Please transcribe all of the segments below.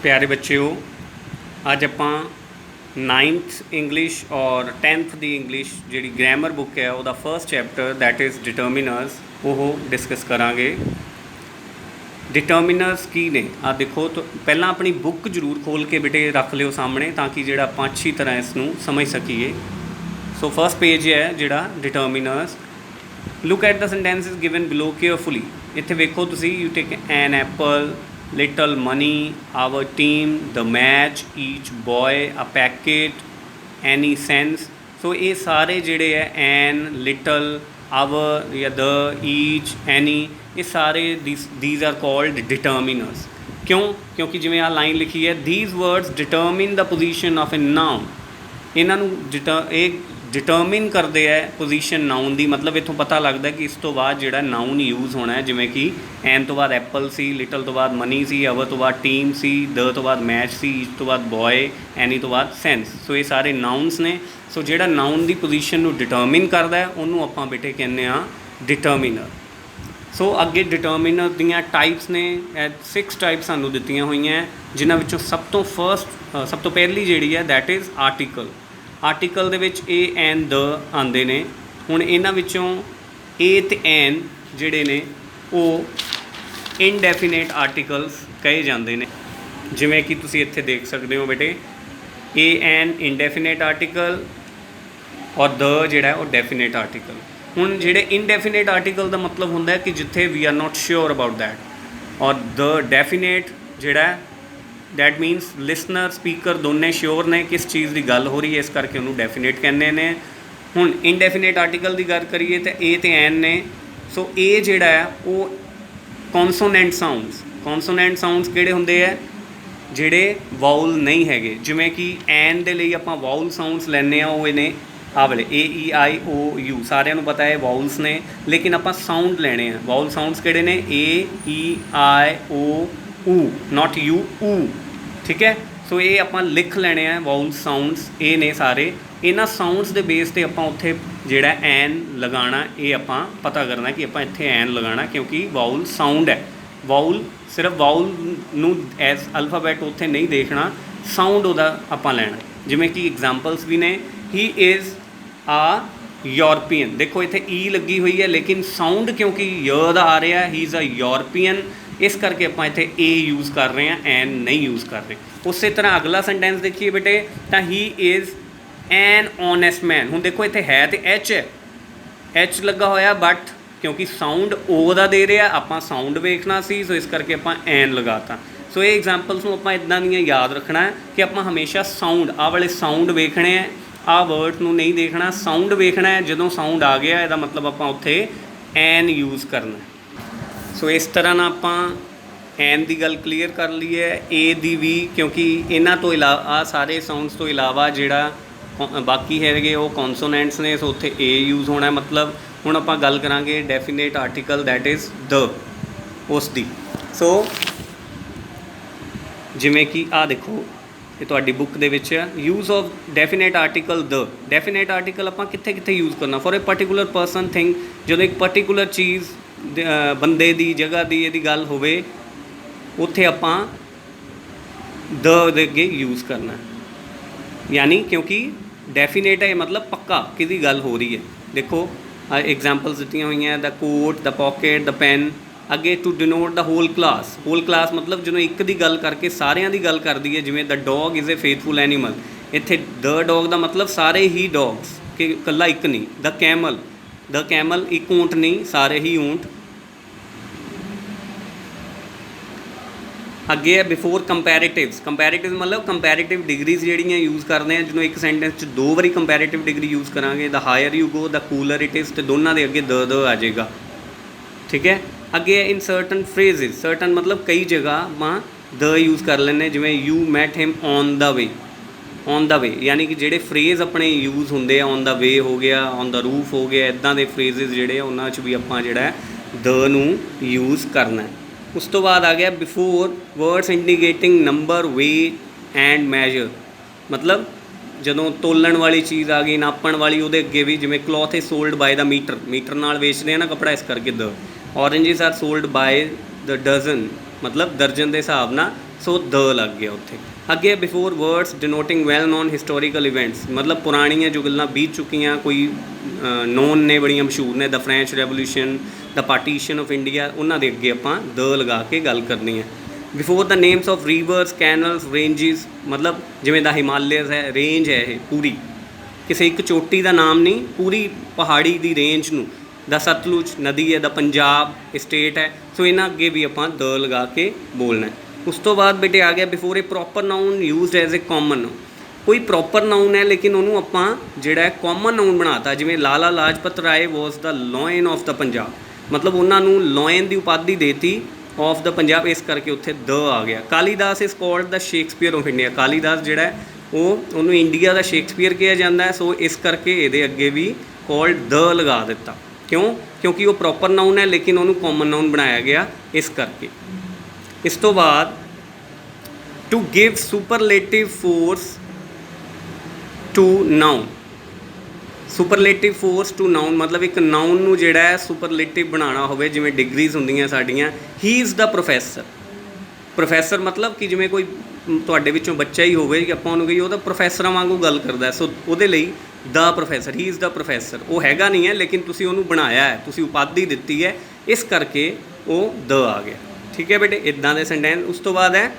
प्यारे बच्चों, अज आप 9th इंग्लिश और 10th दी इंग्लिश जी ग्रैमर बुक है वह first chapter that is determiners वो डिस्कस करांगे। डिटर्मिनर्स की ने आ देखो तो पहला अपनी बुक जरूर खोल के बेटे रख लियो सामने ताकि जोड़ा आप अच्छी तरह इसनू समझ सकीए। सो फर्स्ट पेज है जोड़ा determiners. Look at the sentences given below carefully. इत्थे वेखो तुसी, you take an apple, little money, our team, the match, each boy, a packet, any sense. So ये सारे जोड़े है एन, लिटल, आवर या द, ईच, एनी, ये सारे दीज आर कॉल्ड डिटर्मिनर्स। क्यों? क्योंकि जिमें आ लाइन लिखी है, these words determine the position of a noun. इन्हों डिटर्मिन करते हैं पोजीशन नाउन की, मतलब इतों पता लगता है कि इस तो बाद जो नाउन यूज़ होना है। जिमें कि एन तो बाद एप्पल सी, लिटल तो बाद मनी सी, अवर तो बाद टीम सी, द तो बाद मैच सी, ईच तो बाद बॉय, एनी तो बाद सेंस। सो ये सारे नाउनस ने। सो जो नाउन की पोजीशन को डिटर्मिन करता है उन्होंने आप बेटे कहने डिटर्मिनर। सो अगे डिटर्मिनर दियाँ टाइप्स ने 6 टाइप्स सानू दित्तियां हुई हैं, जिन्हां विचों सब तो पहली जी है दैट इज़ आर्टिकल। आर्टिकल दे विच ए एन द आंदे ने। हुण इन्हां विचों ए ते एन जिहड़े ने वो इनडेफिनेट आर्टिकल्स कहे जाते हैं। जिवें कि तुसीं इत्थे देख सकते हो बेटे, ए एन इनडेफिनेट आर्टिकल और द जिहड़ा वो डेफिनेट आर्टिकल। हुण जिहड़े इनडेफिनेट आर्टिकल का मतलब हुंदा है कि जिथे we are not sure about that, और द डेफिनेट जिहड़ा दैट मीनस लिसनर स्पीकर दोने श्योर ने किस चीज़ की गल हो रही है, इस करके उन्होंने डेफिनेट कहने ने। हुण इनडेफिनेट आर्टिकल की गल करिए तो ए ते एन ने। सो ए जिहड़ा है वो कॉन्सोनेंट साउंड्स किहड़े हुंदे है, जिहड़े वाउल नहीं हैगे। जिवें कि एन दे लई आपां वाउल साउंड्स लैने आ, वो ने आ वाले ए ई आई ओ यू, सारिਆਂ ਨੂੰ पता है वाउल्स ने, लेकिन आपां साउंड लेने हैं। वाउल साउंड्स किहड़े ने, ए ई आई ओ ऊ, नॉट यू ऊ, ठीक है। सो ये आप लिख लेने हैं वाउल साउंड्स, ये ने सारे। इन्हां साउंड्स के बेस पर आप उत्थे जिहड़ा एन लगाना, ये आप पता करना कि आप इत्थे एन लगाना, क्योंकि वाउल साउंड है। वाउल सिर्फ वाउल नू एज अल्फाबैट उत्थे नहीं देखना, साउंड उहदा आप लैना। जिवें कि एग्जाम्पल्स भी ने, ही इज़ आ यूरोपीयन। देखो इत्थे ई लगी हुई है, लेकिन साउंड क्योंकि य दा आ रहा है, ही इज़ अ यूरोपीयन, इस करके आप इत्थे ए यूज़ कर रहे हैं, एन नहीं यूज़ कर रहे। उस तरह अगला सेंटेंस देखिए बेटे, तो he is an honest man. हुण देखो इत्थे है तो एच है, एच लगा होया, बट क्योंकि साउंड ओ दा दे रहा, आप साउंड वेखना सी, सो इस करके आप एन लगाता। सो ये एग्जाम्पल्स में आप इदां दियां याद रखना है कि आप हमेशा साउंड आ वाले साउंड वेखने हैं, आ वर्ड नूं नहीं देखना, साउंड वेखना है। जदों साउंड आ गया इसदा मतलब आप उत्थे एन यूज़ करना है। सो इस तरह ना आप एन की गल क्लीयर कर ली है, ए दी भी, क्योंकि इन्हां तो इलावा आ सारे साउंड्स तो इलावा जिहड़ा बाकी है वो कॉन्सोनेंट्स ने, सो उत्थे ए यूज़ होना है। मतलब हुण आपां गल करांगे definite article that is the, उस दी। सो जिवें कि आ देखो ये तुहाडी बुक दे विच use of definite article the. Definite article आपां कित्थे कित्थे यूज़ करना, for a particular person thing. जदों एक पर्टिकुलर चीज़ बंदे दी जगह की यदि गल होवे, उत्थे आपां द दे अगे यूज़ करना, यानी क्योंकि डेफिनेट है मतलब पक्का किसी गल हो रही है। देखो एग्जाम्पल्स दित्तियां हुई हैं, the coat, the pocket, the pen. अगे to denote the whole class. Whole class मतलब जो एक की गल करके सारियां की गल कर दी है। जिमें the dog is a faithful animal, इत्थे द डॉग का मतलब सारे ही डॉग्स, कि कला एक नहीं। द कैमल एक ऊँट नहीं, सारे ही ऊँट। अगे है बिफोर कंपैरेटिव्स। कंपैरेटिव मतलब कंपैरेटिव डिग्रीज जिहड़ियां यूज़ करते हैं, जिन्होंने एक सेंटेंस च 2 बारी कंपैरेटिव डिग्री यूज़ करांगे। The higher you go the cooler it is, तो दोनों के अगे द आ जाएगा, ठीक है। अगे इन सर्टन फ्रेजिज, सर्टन मतलब कई जगह आप द यूज़ कर लें, जिमें you met him on the way. On the way यानी कि जोड़े फ्रेज अपने यूज़ होंगे, ऑन द वे हो गया, ऑन द रूफ हो गया, इदां के फ्रेजिज जोड़े उन्होंने भी आप जोड़ा द नूं यूज़ करना है। उस तो बाद आ गया before words indicating number, weight and measure. मतलब जदों तोलन वाली चीज़ आ गई, नापण वाली, वो अगे भी, जिमें cloth is sold by the metre, metre नाल बेचते हैं ना कपड़ा, इस करके the. Oranges are sold by the dozen, मतलब दर्जन के हिसाब नाल, सो द लग गया उत्थे। अगे before words denoting well known historical events, मतलब पुरानियां जो गल्लां बीत चुकियां कोई नोन ने बड़ियां मशहूर ने, the French revolution, the partition of India, उन्हां दे अगे आपां द लगा के गल करनी है। Before the names of rivers, canals, ranges, मतलब जिवें द हिमालयस है, रेंज है ये पूरी, किसी एक चोटी का नाम नहीं, पूरी पहाड़ी की रेंज नूं, द सतलुज नदी है, द पंजाब स्टेट है, सो इन्हां अगे भी आपां द लगा के बोलना है। उस तो बाद बेटे आ गया before a proper noun used as a common noun, कोई प्रॉपर नाउन है लेकिन उन्होंने आपां जिहड़ा कॉमन नाउन बनाता, जिवें Lala Lajpat Rai was the lion of the Punjab, मतलब उन्होंने लॉयन की उपाधि देती ऑफ द पंजाब, इस करके उत्थे द आ गया। Kalidas is called the Shakespeare of India, Kalidas जिहड़ा है वो उन्होंने इंडिया का शेक्सपीयर कहा जाता है, सो इस करके ये अगे भी कॉल्ड द लगा दिता। क्यों? क्योंकि वो प्रॉपर नाउन है लेकिन उन्होंने कॉमन नाउन बनाया गया इस करके। इस तो बाद to give superlative force to noun, superlative force to noun मतलब एक नाउन नूं जिहड़ा है सुपरलेटिव बनाना होवे, जिवें डिग्रीज हुंदियां साडियां, he is the professor. Professor मतलब कि जिवें कोई तुहाडे विचों बच्चा ही होवे कि आपां उहनूं कहीए ओह तां प्रोफैसरां वांगू गल करदा है, सो उहदे लई the professor, he is the professor, वो हैगा नहीं है लेकिन तुसीं उहनूं बनाया है, तुसीं उपाधि दित्ती है, इस करके वो द आ गया। ठीक है बेटे, इदां दे सेंटेंस। उस तो बाद है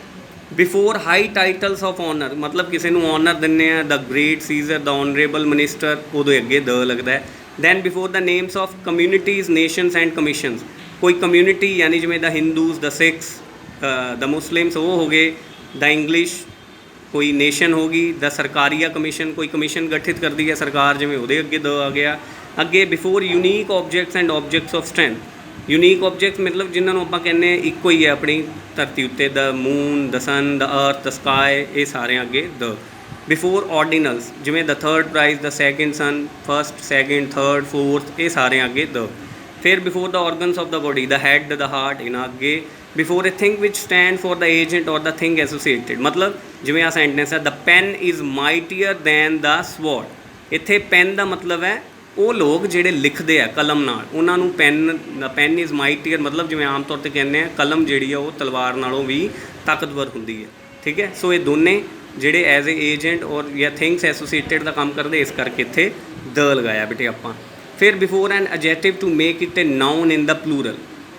before high titles of honour, मतलब किसी को ऑनर दिंदे आ, the great Caesar, the honourable minister, उदों अगे द लगता है। Then before the names of communities, nations and commissions, कोई कम्यूनिटी यानी जिवें the Hindus, the Sikhs, the Muslims वो हो गए, द इंग्लिश कोई नेशन होगी, द सरकारिया कमीशन, कोई कमीशन गठित कर दी है सरकार, जिवें उहदे अगे द आ गया। अगे before unique objects and objects of strength, unique objects मतलब जिन्होंने आप कहने इको ही है अपनी धरती उत्ते, the moon, the sun, the earth, the sky, ये सारे अगे द। बिफोर ऑर्डिनल्स जिमें the third prize, the second son, first second third fourth, ये सारे अगे द। फिर before the organs of the body, the head, the heart, इन्हें अगे। Before a thing which stand for the agent और the thing associated, मतलब जिमें आ सेंटेंस है the pen is mightier than the sword, इत्थे पेन का मतलब है वो लोग जिहड़े लिखते हैं कलम नाल, उन्हां नूं पेन इज़ माइटियर, मतलब जिवें आम तौर पर कहने हैं कलम जिहड़ी है वो तलवार नालों भी ताकतवर हुंदी है। ठीक है, सो ये दोने जिहड़े एज ए एजेंट और या थिंग्स एसोसीएटेड का काम करते, इस करके इत्थे द लगाया बेटे आपां। फिर before an adjective to make it a noun in the plural,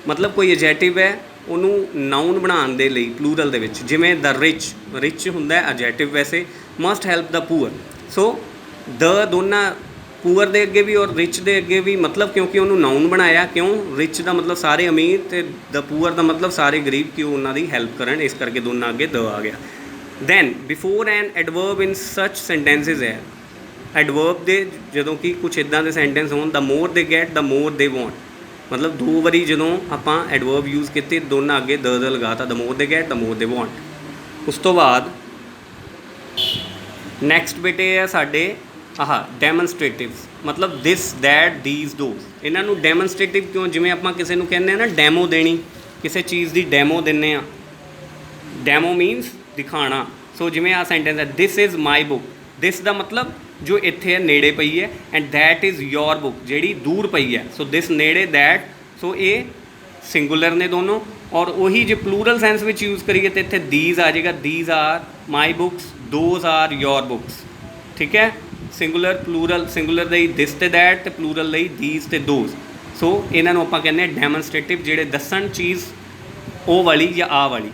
मतलब कोई एडजेक्टिव है उन्होंने नाउन बनाने के लिए प्लूरल दे विच, जिवें द रिच, रिच हुंदा है एडजेक्टिव वैसे, must help the poor, so the दोनों पुअर दे अगे भी और रिच दे अगे भी, मतलब क्योंकि उन्होंने नाउन बनाया, क्यों रिच का मतलब सारे अमीर, तो द पुअर का मतलब सारे गरीब, कि उन्होंने हेल्प करन, इस करके दोनों अगे द आ गया। Then before an adverb in such sentences है, एडवर्ब दे जदों कि कुछ इदां दे सेंटेंस होण, the more they get, the more they want, मतलब दो बारी जदों आपां एडवर्ब यूज़ किए दोनों अगे द लगाता, the more they get, the more they want. उस तो बाद नैक्सट बेटे है साडे डैमनस्ट्रेटिव्स, मतलब दिस दैट दीज दोज, इन्हों डैमनस्ट्रेटिव क्यों, जिमें आप किसी को कहने ना डैमो देनी, किसी चीज़ की डैमो देने, डैमो मीनस दिखाना। सो जिमें आ सेंटेंस है this is my book, this का मतलब जो इत्थे नेड़े पई है, and that is your book जिहड़ी दूर पई है, सो दिस नेड़े दैट, सो ये सिंगुलर ने दोनों, और वही जो प्लूरल सेंस में यूज़ करिए तो इत्थे दीज आ जाएगा, these are my books, those are your books. ठीक है, सिंगुलर प्लूरल, सिंगुलर लई दिस ते दैट, ते प्लूरल लई दीज ते दोज, सो इन्हों आप कहने डैमनस्ट्रेटिव जिहड़े दसन चीज़ ओ वाली या आ वाली।